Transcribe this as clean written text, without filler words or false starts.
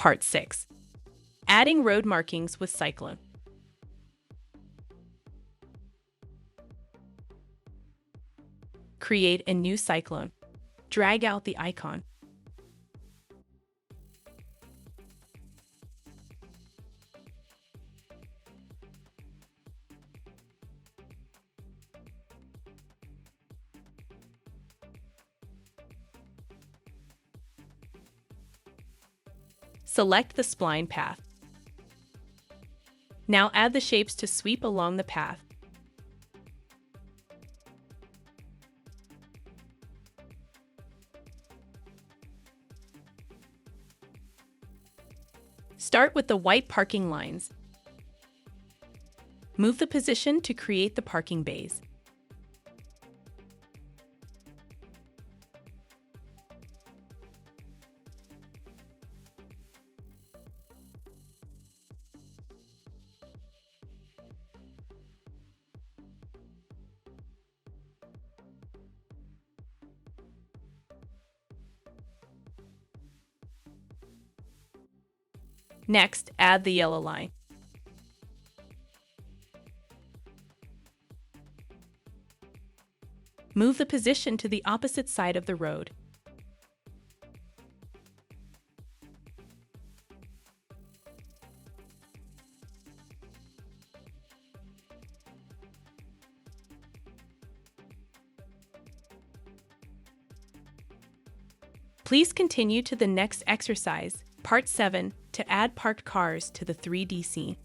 Part 6. Adding road markings with SiClone. Create a new SiClone. Drag out the icon. Select the spline path. Now add the shapes to sweep along the path. Start with the white parking lines. Move the position to create the parking bays. Next, add the yellow line. Move the position to the opposite side of the road. Please continue to the next exercise, Part 7, to add parked cars to the 3D scene.